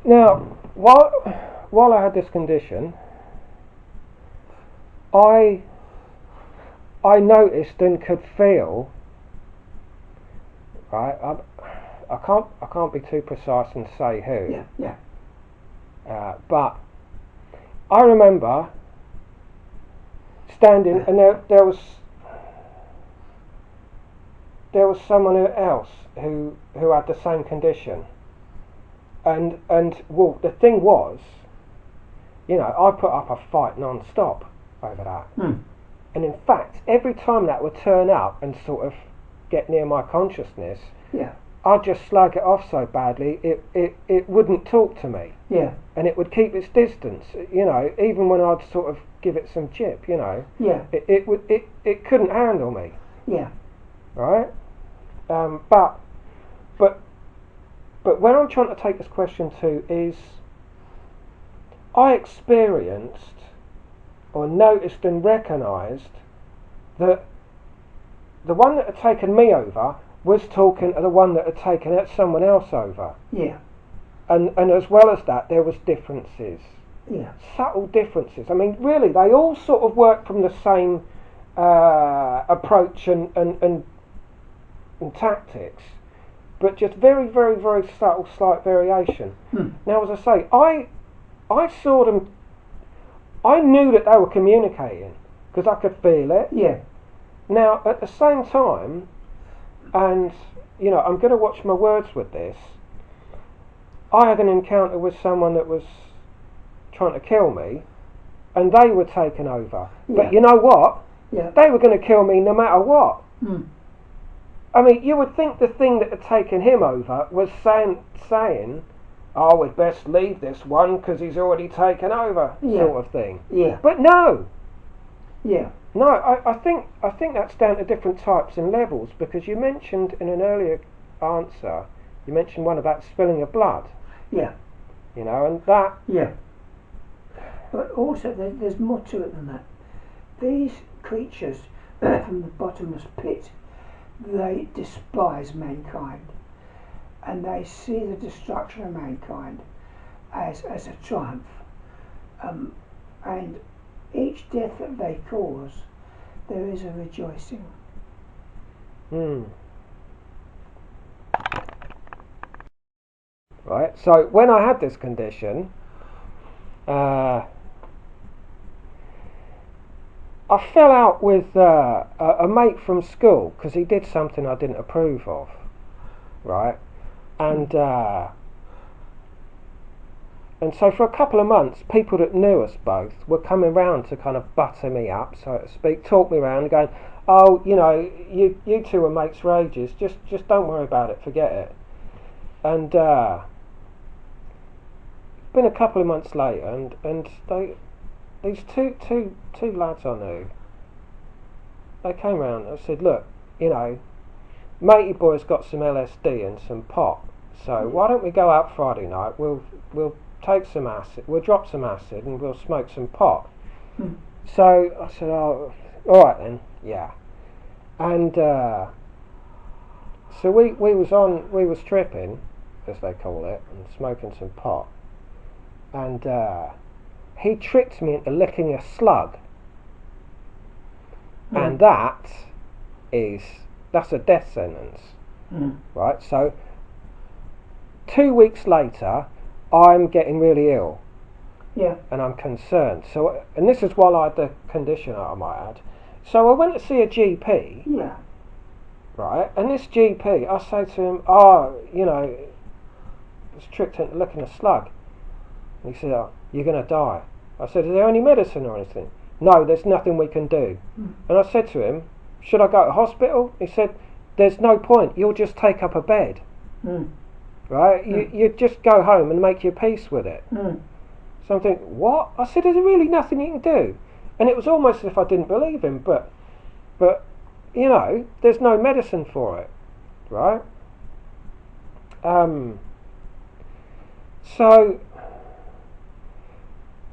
Now, while I had this condition, I noticed and could feel. Right, I can't be too precise and say who. Yeah. But I remember standing, and there was someone else who had the same condition, and well, the thing was, I put up a fight non-stop over that, and in fact, every time that would turn up and sort of get near my consciousness, I'd just slag it off so badly it wouldn't talk to me, and it would keep its distance, even when I'd sort of give it some chip, it couldn't handle me, right? But when I'm trying to take this question to is, I experienced or noticed and recognised that the one that had taken me over was talking to the one that had taken someone else over. And as well as that, there was differences. Subtle differences. I mean, really, they all sort of work from the same approach and tactics, but just very, very, very subtle, slight variation. Now, as I say, I saw them. I knew that they were communicating because I could feel it. Now, at the same time, and I'm going to watch my words with this. I had an encounter with someone that was trying to kill me, and they were taken over. But you know what? They were going to kill me no matter what. I mean, you would think the thing that had taken him over was saying, "Oh, we'd best leave this one because he's already taken over," sort of thing. But no. No, I think that's down to different types and levels, because you mentioned in an earlier answer, you mentioned one about spilling of blood. And that. But also, there's more to it than that. These creatures from the bottomless pit, they despise mankind, and they see the destruction of mankind as a triumph. And each death that they cause, there is a rejoicing. Right, so when I had this condition, I fell out with a mate from school because he did something I didn't approve of, right? And so for a couple of months, people that knew us both were coming round to kind of butter me up, so to speak, talk me round and going, "Oh, you two are mates for ages, just don't worry about it, forget it." And it's been a couple of months later, and these two lads I knew, they came round and said, "Look, matey boy's got some LSD and some pot, so why don't we go out Friday night, we'll take some acid, we'll drop some acid and we'll smoke some pot." So I said, "Oh, alright then, yeah." And so we was tripping, as they call it, and smoking some pot, and he tricked me into licking a slug, and that's a death sentence, right? So 2 weeks later, I'm getting really ill, and I'm concerned. So, and this is while I had the condition I might add. So I went to see a GP, right? And this GP, I say to him, "Oh, I was tricked into licking a slug." And he said, "Oh, you're going to die." I said, "Is there any medicine or anything?" "No, there's nothing we can do." And I said to him, "Should I go to hospital?" He said, "There's no point, you'll just take up a bed." Right? You just go home and make your peace with it. So I'm thinking, what? I said, "Is there really nothing you can do?" And it was almost as if I didn't believe him, but there's no medicine for it, right? So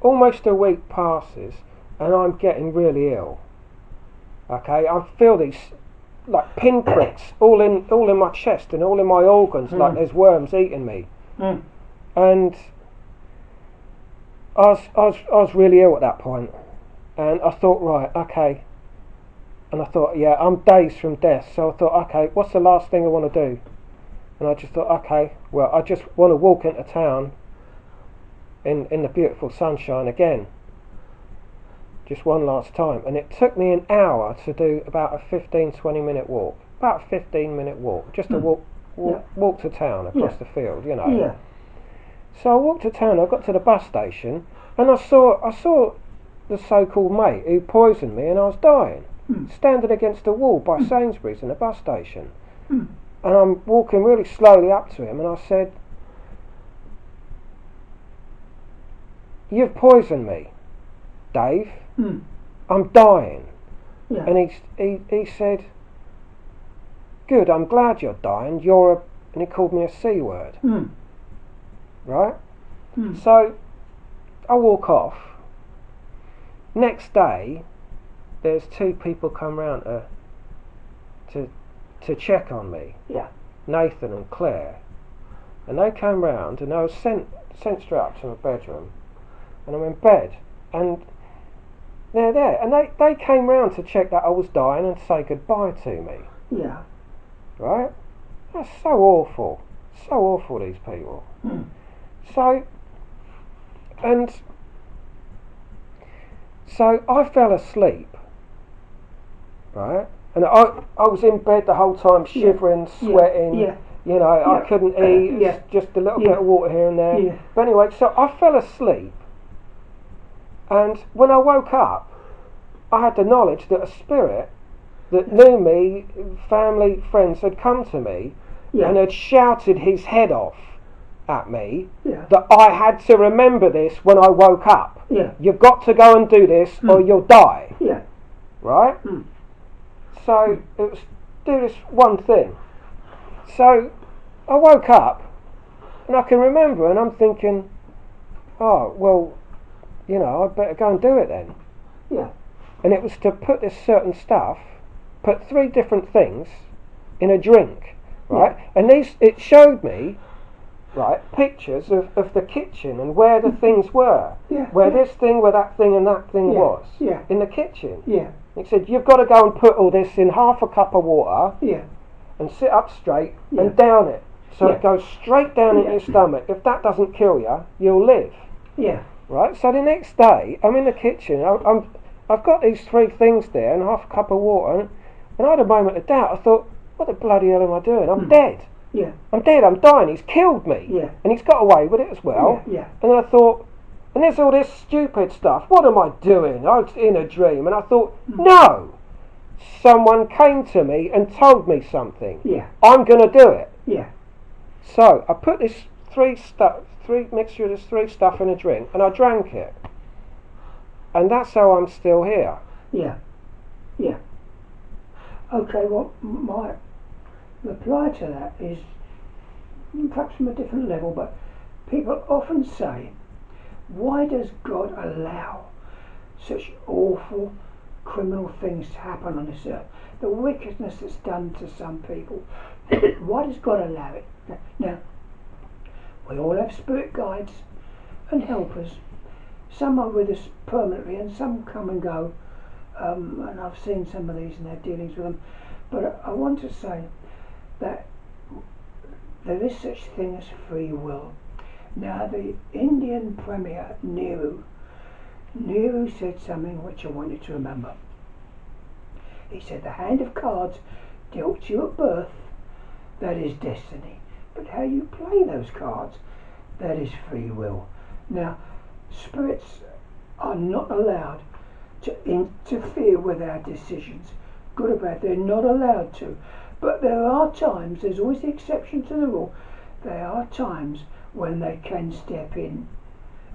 almost a week passes and I'm getting really ill. Okay, I feel these like pinpricks all in my chest and all in my organs, like there's worms eating me. And I was really ill at that point, and I thought, right, okay, and I thought, yeah, I'm days from death, so I thought, okay, what's the last thing I want to do? And I just thought, okay, well, I just want to walk into town in the beautiful sunshine again, just one last time. And it took me an hour to do about a 15-20 minute walk, about a 15-minute walk, just to walk to town across the field, you know. Yeah. So I walked to town. I got to the bus station, and I saw the so-called mate who poisoned me, and I was dying, standing against a wall by Sainsbury's in the bus station. And I'm walking really slowly up to him, and I said, "You've poisoned me, Dave. I'm dying." Yeah. And he said, "Good. I'm glad you're dying. And he called me a C word. Right? So I walk off. Next day, there's two people come round to check on me. Yeah. Nathan and Claire. And they came round, and I was sent straight up to my bedroom, and I'm in bed, and they're there, and they came round to check that I was dying and say goodbye to me. Yeah. Right? That's so awful. So awful, these people. So I fell asleep, right? And I was in bed the whole time, shivering, sweating. Yeah. You know, I couldn't eat. Yeah. Just a little bit of water here and there. Yeah. But anyway, so I fell asleep, and when I woke up, I had the knowledge that a spirit that knew me, family, friends, had come to me and had shouted his head off at me, that I had to remember this when I woke up. Yeah. You've got to go and do this or you'll die. Yeah. Right? So it was do this one thing. So I woke up and I can remember, and I'm thinking, oh, well, you know, I'd better go and do it then. Yeah. And it was to put this certain stuff, put 3 different things in a drink, right? And it showed me, right, pictures of the kitchen and where the things were. Where this thing, where that thing and that thing was. In the kitchen. It said, you've got to go and put all this in half a cup of water and sit up straight and down it. So it goes straight down into your stomach. If that doesn't kill you, you'll live. Right? So the next day, I'm in the kitchen. I've got these 3 things there and half a cup of water. And I had a moment of doubt. I thought, what the bloody hell am I doing? I'm dead. I'm dead. I'm dying. He's killed me. And he's got away with it as well. And I thought, and there's all this stupid stuff. What am I doing? I was in a dream. And I thought, no. Someone came to me and told me something. I'm going to do it. So I put this mixture of this 3 stuff in a drink, and I drank it. And that's how I'm still here. Okay, well, my reply to that is perhaps from a different level, but people often say, why does God allow such awful criminal things to happen on this earth? The wickedness that's done to some people. Why does God allow it? Now, we all have spirit guides and helpers. Some are with us permanently and some come and go. And I've seen some of these and their dealings with them. But I want to say that there is such thing as free will. Now, the Indian Premier Nehru said something which I want you to remember. He said, the hand of cards dealt to you at birth, that is destiny. But how you play those cards, that is free will. Now, spirits are not allowed to interfere with our decisions, good or bad. They're not allowed to. But there are times, there's always the exception to the rule, there are times when they can step in.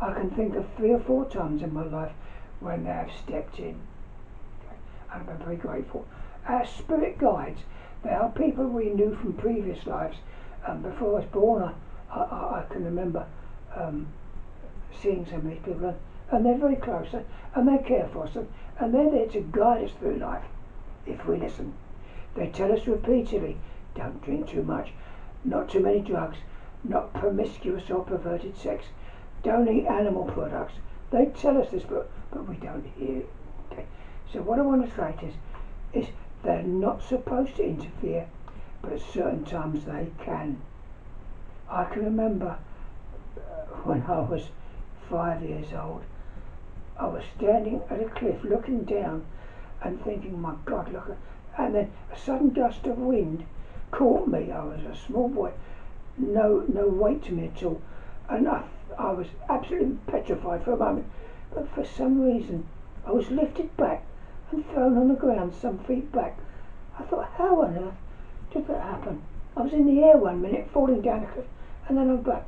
I can think of 3 or 4 times in my life when they have stepped in. I've been very grateful. Our spirit guides, they are people we knew from previous lives. Before I was born, I can remember seeing some of these people, and they're very close, and they care for us, and they're there to guide us through life if we listen. They tell us repeatedly, don't drink too much, not too many drugs, not promiscuous or perverted sex, don't eat animal products, They tell us this, but we don't hear it. Okay. So what I want to say is they're not supposed to interfere, but at certain times they can. I can remember when I was 5 years old, I was standing at a cliff looking down and thinking, my God, look at, and then a sudden gust of wind caught me. I was a small boy, no weight to me at all, and I was absolutely petrified for a moment, but for some reason I was lifted back and thrown on the ground some feet back. I thought, how on earth did that happen? I was in the air 1 minute, falling down a cliff, and then I'm back.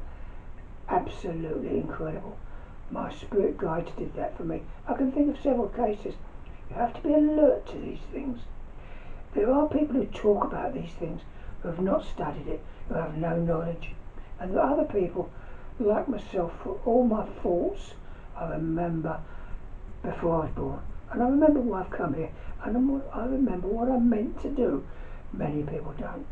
Absolutely incredible. My spirit guides did that for me. I can think of several cases. You have to be alert to these things. There are people who talk about these things who have not studied it, who have no knowledge. And there are other people, like myself, for all my faults, I remember before I was born. And I remember why I've come here. And I remember what I'm meant to do. Many people don't.